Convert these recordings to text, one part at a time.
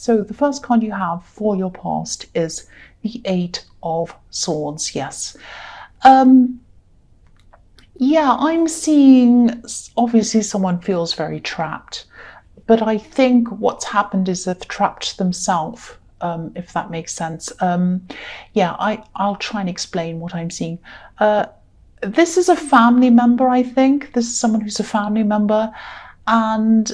So the first card you have for your past is the Eight of Swords. Yes. Yeah, I'm seeing obviously someone feels very trapped, but I think what's happened is they've trapped themselves, if that makes sense. Yeah, I'll try and explain what I'm seeing. This is a family member, I think. This is someone who's a family member, and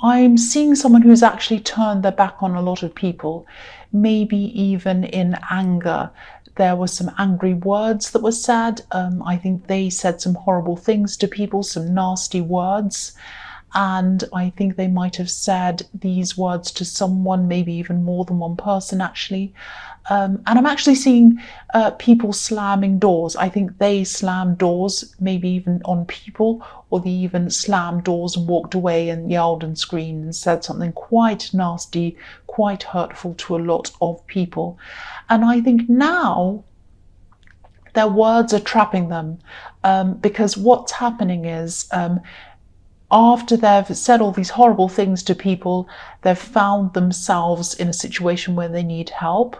I'm seeing someone who's actually turned their back on a lot of people, maybe even in anger. There were some angry words that were said. I think they said some horrible things to people, some nasty words. And I think they might have said these words to someone, maybe even more than one person, actually. And I'm actually seeing people slamming doors. I think they slammed doors, maybe even on people, or they even slammed doors and walked away and yelled and screamed and said something quite nasty, quite hurtful to a lot of people. And I think now their words are trapping them, because what's happening is after they've said all these horrible things to people, they've found themselves in a situation where they need help,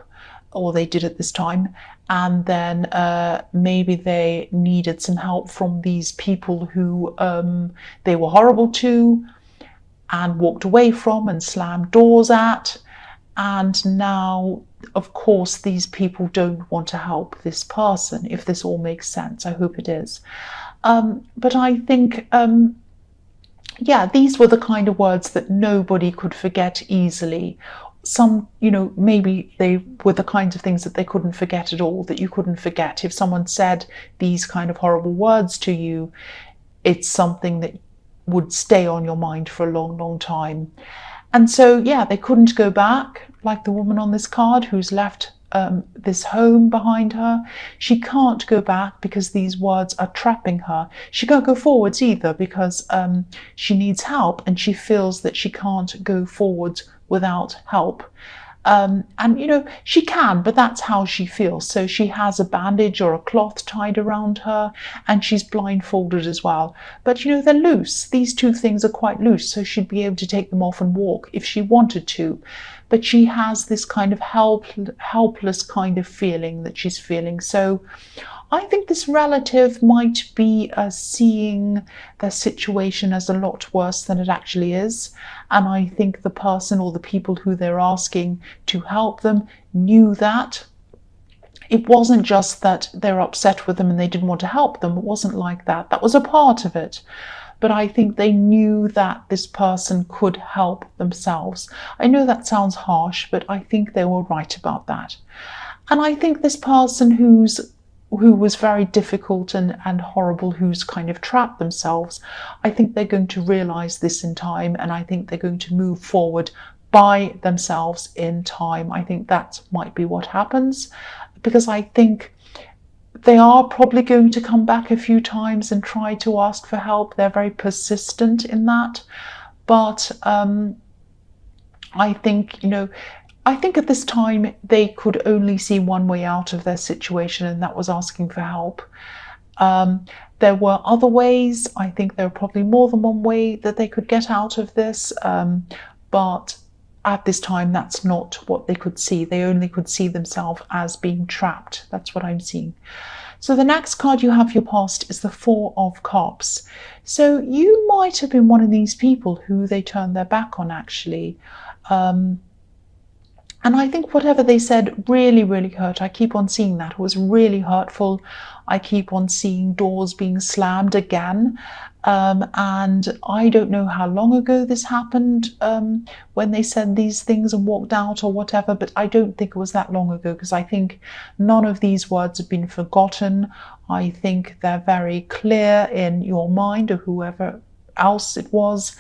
or they did at this time, and then maybe they needed some help from these people who they were horrible to and walked away from and slammed doors at. And now, of course, these people don't want to help this person, if this all makes sense. I hope it is. But I think, yeah, these were the kind of words that nobody could forget easily. Some, maybe they were the kinds of things that they couldn't forget at all, that you couldn't forget. If someone said these kind of horrible words to you, it's something that would stay on your mind for a long, long time. And so, yeah, they couldn't go back, like the woman on this card who's left this home behind her. She can't go back because these words are trapping her. She can't go forwards either because she needs help, and she feels that she can't go forwards without help. And she can, but that's how she feels. So she has a bandage or a cloth tied around her, and she's blindfolded as well. But they're loose. These two things are quite loose, so she'd be able to take them off and walk if she wanted to. But she has this kind of helpless kind of feeling that she's feeling. So I think this relative might be seeing their situation as a lot worse than it actually is. And I think the person or the people who they're asking to help them knew that. It wasn't just that they're upset with them and they didn't want to help them. It wasn't like that. That was a part of it. But I think they knew that this person could help themselves. I know that sounds harsh, but I think they were right about that. And I think this person who was very difficult and horrible, who's kind of trapped themselves, I think they're going to realize this in time, and I think they're going to move forward by themselves in time. I think that might be what happens, because I think they are probably going to come back a few times and try to ask for help. They're very persistent in that. But I think, I think at this time they could only see one way out of their situation, and that was asking for help. There were other ways. I think there were probably more than one way that they could get out of this. But at this time, that's not what they could see. They only could see themselves as being trapped. That's what I'm seeing. So the next card you have for your past is the Four of Cups. So you might have been one of these people who they turned their back on, actually. And I think whatever they said really, really hurt. I keep on seeing that. It was really hurtful. I keep on seeing doors being slammed again. And I don't know how long ago this happened, when they said these things and walked out or whatever, but I don't think it was that long ago, because I think none of these words have been forgotten. I think they're very clear in your mind, or whoever else it was.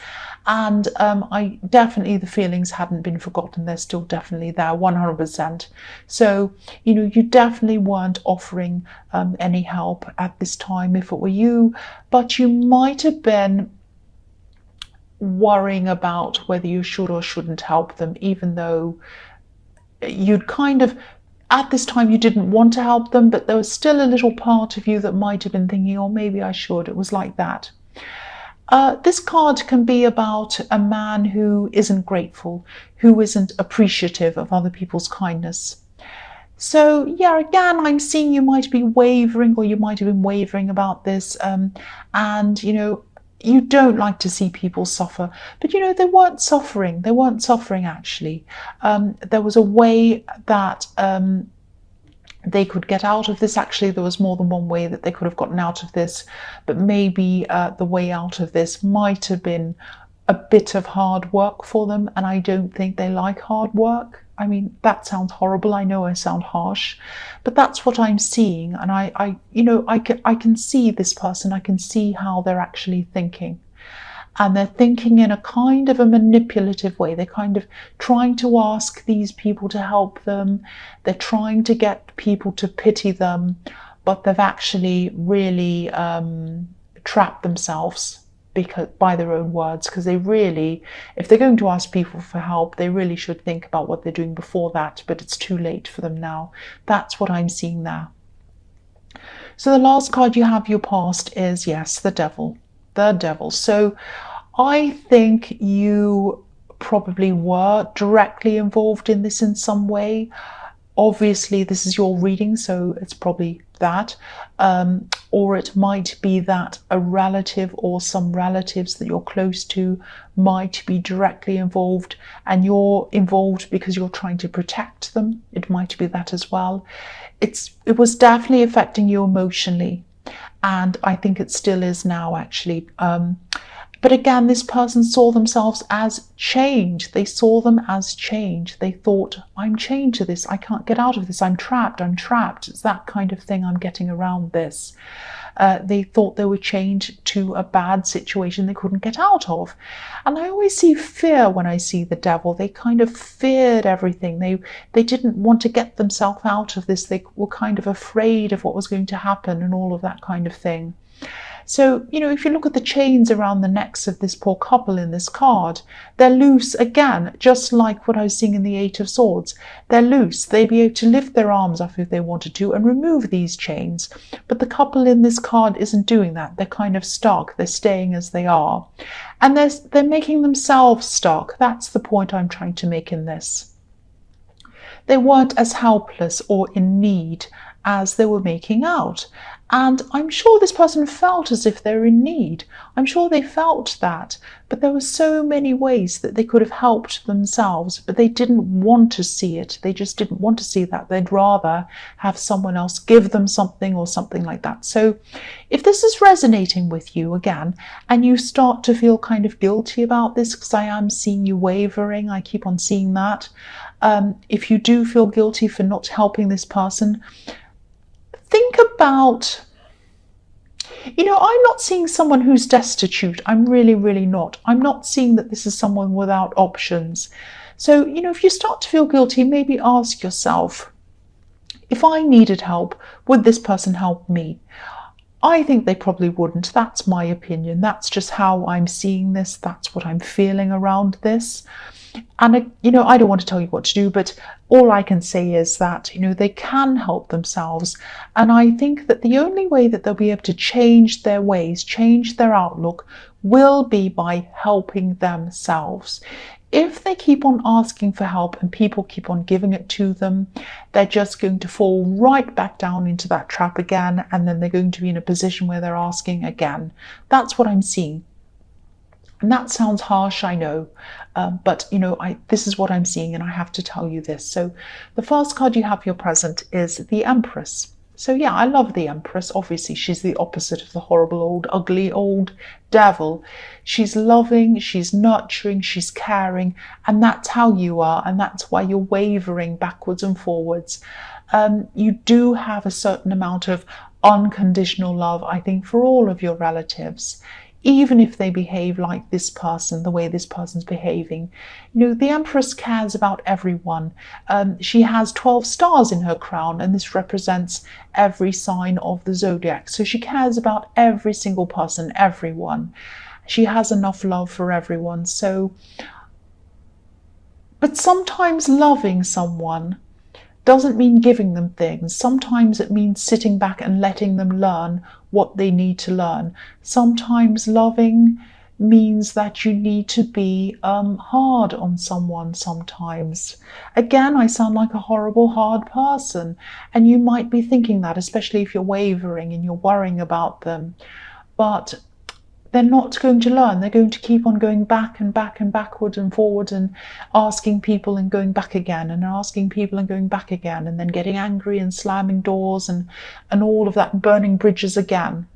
And I definitely, the feelings hadn't been forgotten. They're still definitely there, 100%. So, you definitely weren't offering any help at this time if it were you, but you might have been worrying about whether you should or shouldn't help them, even though you'd kind of, at this time, you didn't want to help them, but there was still a little part of you that might have been thinking, oh, maybe I should. It was like that. This card can be about a man who isn't grateful, who isn't appreciative of other people's kindness. So yeah, again, I'm seeing you might be wavering, or you might have been wavering about this, and you don't like to see people suffer, but they weren't suffering. They weren't suffering actually. There was a way that they could get out of this. Actually, there was more than one way that they could have gotten out of this, but maybe the way out of this might have been a bit of hard work for them, and I don't think they like hard work. I mean, that sounds horrible. I know I sound harsh, but that's what I'm seeing, and I can see this person. I can see how they're actually thinking. And they're thinking in a kind of a manipulative way. They're kind of trying to ask these people to help them. They're trying to get people to pity them, but they've actually really trapped themselves by their own words, because they really, if they're going to ask people for help, they really should think about what they're doing before that, but it's too late for them now. That's what I'm seeing there. So the last card you have, your past, is, yes, the devil. The devil. So I think you probably were directly involved in this in some way. Obviously, this is your reading, so it's probably that. Or it might be that a relative or some relatives that you're close to might be directly involved, and you're involved because you're trying to protect them. It might be that as well. It was definitely affecting you emotionally, and I think it still is now, actually. But again, this person saw themselves as change. They saw them as change. They thought, I'm chained to this. I can't get out of this. I'm trapped. I'm trapped. It's that kind of thing I'm getting around this. They thought they were chained to a bad situation they couldn't get out of. And I always see fear when I see the devil. They kind of feared everything. They didn't want to get themselves out of this. They were kind of afraid of what was going to happen and all of that kind of thing. So, if you look at the chains around the necks of this poor couple in this card, they're loose again, just like what I was seeing in the Eight of Swords. They're loose. They'd be able to lift their arms up if they wanted to and remove these chains. But the couple in this card isn't doing that. They're kind of stuck. They're staying as they are. And they're making themselves stuck. That's the point I'm trying to make in this. They weren't as helpless or in need as they were making out. And I'm sure this person felt as if they're in need. I'm sure they felt that, but there were so many ways that they could have helped themselves, but they didn't want to see it. They just didn't want to see that. They'd rather have someone else give them something or something like that. So if this is resonating with you again, and you start to feel kind of guilty about this, because I am seeing you wavering, I keep on seeing that. If you do feel guilty for not helping this person, think about, I'm not seeing someone who's destitute. I'm really, really not. I'm not seeing that this is someone without options. So, if you start to feel guilty, maybe ask yourself, if I needed help, would this person help me? I think they probably wouldn't. That's my opinion. That's just how I'm seeing this. That's what I'm feeling around this. And, I don't want to tell you what to do, but all I can say is that, they can help themselves. And I think that the only way that they'll be able to change their ways, change their outlook, will be by helping themselves. If they keep on asking for help and people keep on giving it to them, they're just going to fall right back down into that trap again. And then they're going to be in a position where they're asking again. That's what I'm seeing. And that sounds harsh, I know, but this is what I'm seeing, and I have to tell you this. So the first card you have, your present, is the Empress. So yeah, I love the Empress. Obviously, she's the opposite of the horrible old, ugly old devil. She's loving, she's nurturing, she's caring, and that's how you are, and that's why you're wavering backwards and forwards. You do have a certain amount of unconditional love, I think, for all of your relatives. Even if they behave like this person, the way this person's behaving. The Empress cares about everyone. She has 12 stars in her crown, and this represents every sign of the zodiac. So she cares about every single person, everyone. She has enough love for everyone. But sometimes loving someone doesn't mean giving them things. Sometimes it means sitting back and letting them learn what they need to learn. Sometimes loving means that you need to be hard on someone sometimes. Again, I sound like a horrible, hard person, and you might be thinking that, especially if you're wavering and you're worrying about them. But they're not going to learn. They're going to keep on going back and back and backward and forward and asking people and going back again and asking people and going back again, and then getting angry and slamming doors and all of that, burning bridges again.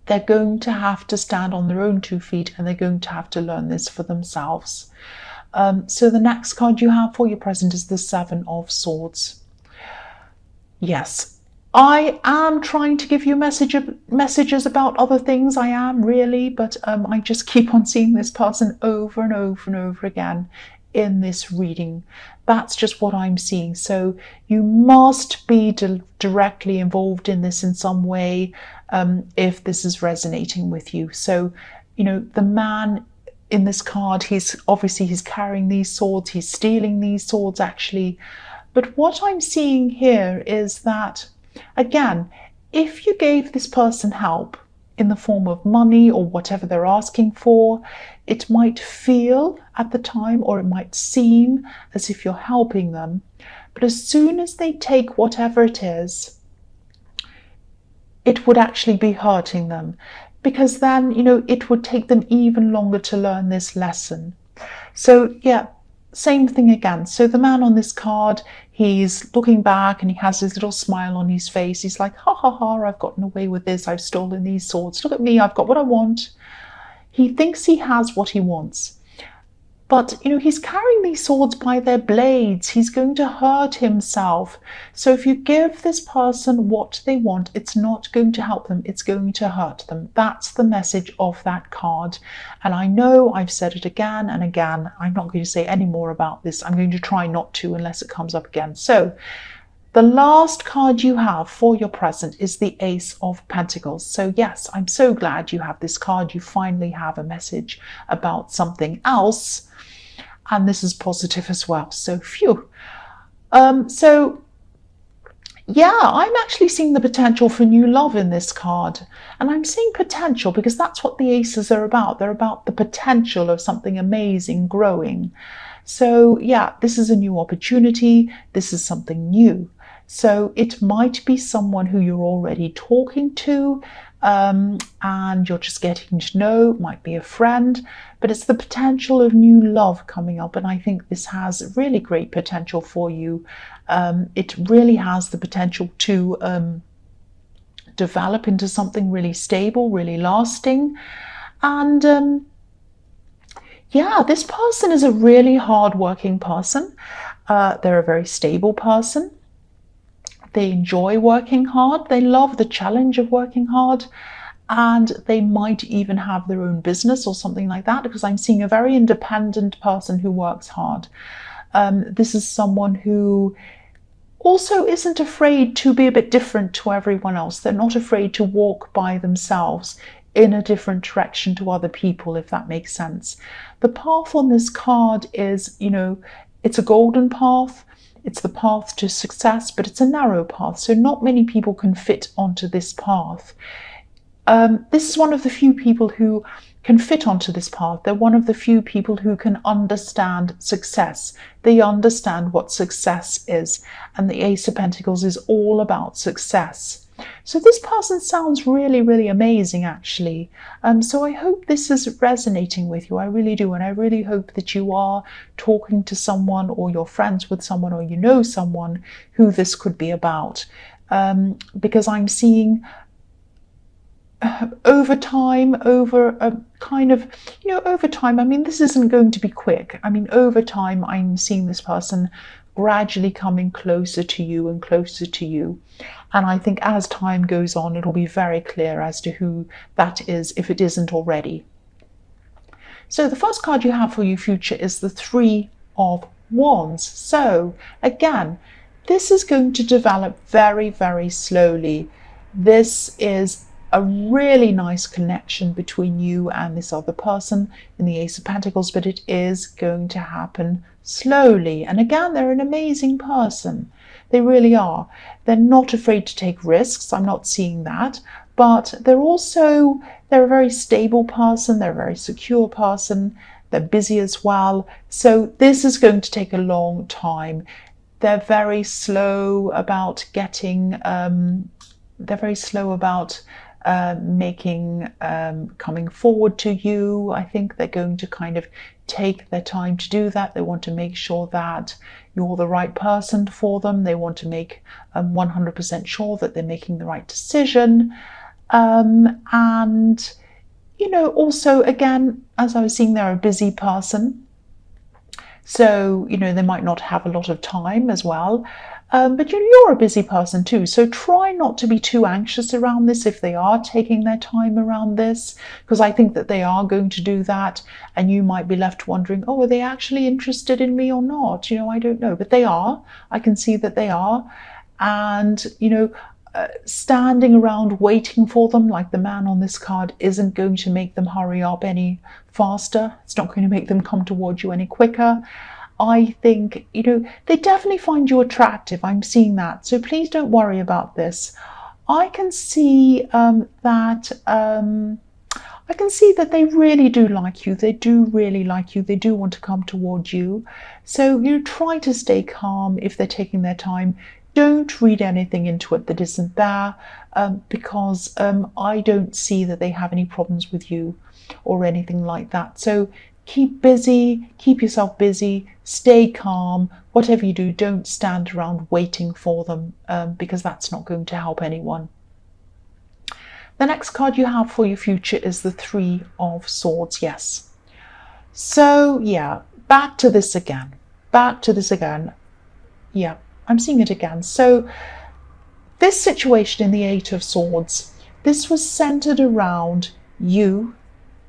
They're going to have to stand on their own 2 feet, and they're going to have to learn this for themselves. So the next card you have for your present is the Seven of Swords. Yes, I am trying to give you messages about other things. I am really, but I just keep on seeing this person over and over and over again in this reading. That's just what I'm seeing. So you must be directly involved in this in some way if this is resonating with you. So, you know, the man in this card, he's carrying these swords, he's stealing these swords actually. But what I'm seeing here is that, again, if you gave this person help in the form of money or whatever they're asking for, it might feel at the time, or it might seem as if you're helping them. But as soon as they take whatever it is, it would actually be hurting them, because then, you know, it would take them even longer to learn this lesson. So yeah, same thing again. So the man on this card, he's looking back and he has his little smile on his face. He's like, ha ha ha, I've gotten away with this. I've stolen these swords. Look at me, I've got what I want. He thinks he has what he wants. But, you know, he's carrying these swords by their blades. He's going to hurt himself. So if you give this person what they want, it's not going to help them. It's going to hurt them. That's the message of that card. And I know I've said it again and again. I'm not going to say any more about this. I'm going to try not to unless it comes up again. So the last card you have for your present is the Ace of Pentacles. So yes, I'm so glad you have this card. You finally have a message about something else. And this is positive as well. So phew. So yeah, I'm actually seeing the potential for new love in this card. And I'm seeing potential because that's what the aces are about. They're about the potential of something amazing growing. So yeah, this is a new opportunity. This is something new. So it might be someone who you're already talking to, and you're just getting to know. It might be a friend, but it's the potential of new love coming up. And I think this has really great potential for you. It really has the potential to develop into something really stable, really lasting. And yeah, this person is a really hard-working person. They're a very stable person. They enjoy working hard. They love the challenge of working hard. And they might even have their own business or something like that, because I'm seeing a very independent person who works hard. This is someone who also isn't afraid to be a bit different to everyone else. They're not afraid to walk by themselves in a different direction to other people, if that makes sense. The path on this card is, you know, it's a golden path. It's the path to success, but it's a narrow path. So not many people can fit onto this path. This is one of the few people who can fit onto this path. They're one of the few people who can understand success. They understand what success is. And the Ace of Pentacles is all about success. So this person sounds really, really amazing, actually. So I hope this is resonating with you. I really do. And I really hope that you are talking to someone, or you're friends with someone, or you know someone who this could be about. Because I'm seeing over time, over a kind of, you know, over time, I mean, this isn't going to be quick. I mean, over time, I'm seeing this person gradually coming closer to you and closer to you. And I think as time goes on, it'll be very clear as to who that is, if it isn't already. So the first card you have for your future is the Three of Wands. So again, this is going to develop very, very slowly. This is a really nice connection between you and this other person in the Ace of Pentacles, but it is going to happen slowly. And again, they're an amazing person. They really are. They're not afraid to take risks. I'm not seeing that. but they're a very stable person, they're a very secure person, they're busy as well. So this is going to take a long time. They're very slow about coming forward to you. I think they're going to kind of take their time to do that. They want to make sure that you're the right person for them. They want to make 100% sure that they're making the right decision. And, you know, also, again, as I was seeing, they're a busy person. So, you know, they might not have a lot of time as well. But you're a busy person too, so try not to be too anxious around this if they are taking their time around this, because I think that they are going to do that, and you might be left wondering, oh, are they actually interested in me or not? You know, I don't know, but they are. I can see that they are. And, you know, standing around waiting for them like the man on this card isn't going to make them hurry up any faster. It's not going to make them come towards you any quicker. I think, you know, they definitely find you attractive. I'm seeing that. So please don't worry about this. I can see that they really do like you. They do really like you. They do want to come towards you. So, you know, try to stay calm if they're taking their time. Don't read anything into it that isn't there, because I don't see that they have any problems with you or anything like that. So keep busy, keep yourself busy, stay calm. Whatever you do, don't stand around waiting for them, because that's not going to help anyone. The next card you have for your future is the Three of Swords. Yes. So yeah, back to this again. Yeah, I'm seeing it again. So this situation in the Eight of Swords, this was centered around you,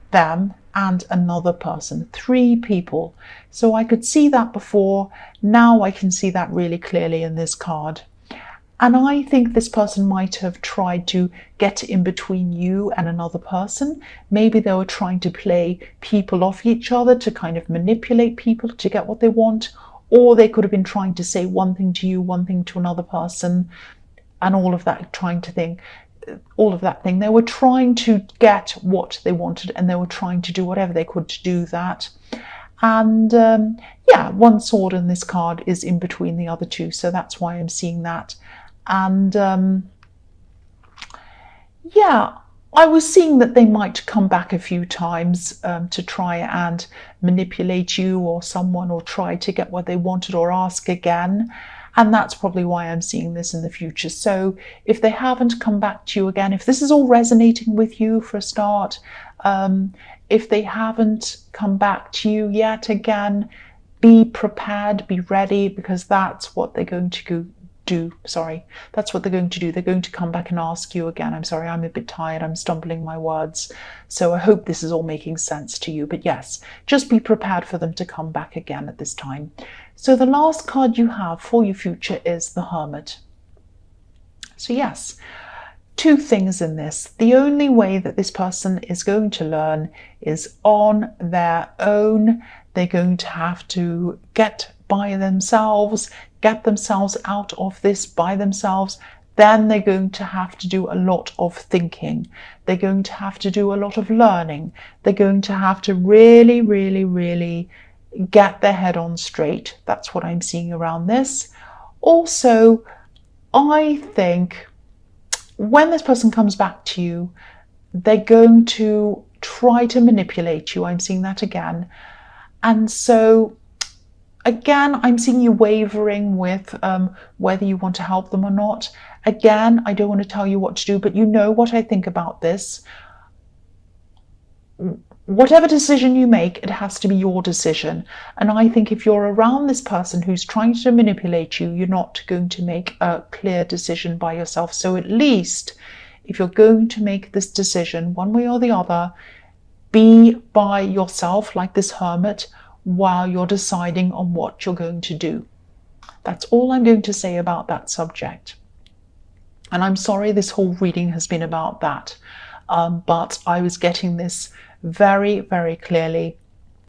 them, and another person, three people. So I could see that before. Now I can see that really clearly in this card. And I think this person might have tried to get in between you and another person. Maybe they were trying to play people off each other, to kind of manipulate people to get what they want. Or they could have been trying to say one thing to you, one thing to another person, and all of that, They were trying to get what they wanted, and they were trying to do whatever they could to do that. And yeah, one sword in this card is in between the other two, so that's why I'm seeing that. And yeah, I was seeing that they might come back a few times to try and manipulate you or someone, or try to get what they wanted, or ask again. And that's probably why I'm seeing this in the future. So if they haven't come back to you again, if this is all resonating with you for a start, if they haven't come back to you yet again, be prepared, be ready, because that's what they're going to do. That's what they're going to do. They're going to come back and ask you again. I'm sorry, I'm a bit tired. I'm stumbling my words. So I hope this is all making sense to you. But yes, just be prepared for them to come back again at this time. So the last card you have for your future is the Hermit. So yes, two things in this. The only way that this person is going to learn is on their own. They're going to have to get by themselves, get themselves out of this by themselves. Then they're going to have to do a lot of thinking. They're going to have to do a lot of learning. They're going to have to really, really, really get their head on straight. That's what I'm seeing around this. Also, I think when this person comes back to you, they're going to try to manipulate you. I'm seeing that again. And so again, I'm seeing you wavering with whether you want to help them or not. Again, I don't want to tell you what to do, but you know what I think about this. Whatever decision you make, it has to be your decision. And I think if you're around this person who's trying to manipulate you, you're not going to make a clear decision by yourself. So at least if you're going to make this decision one way or the other, be by yourself like this Hermit while you're deciding on what you're going to do. That's all I'm going to say about that subject. And I'm sorry this whole reading has been about that, but I was getting this very, very clearly.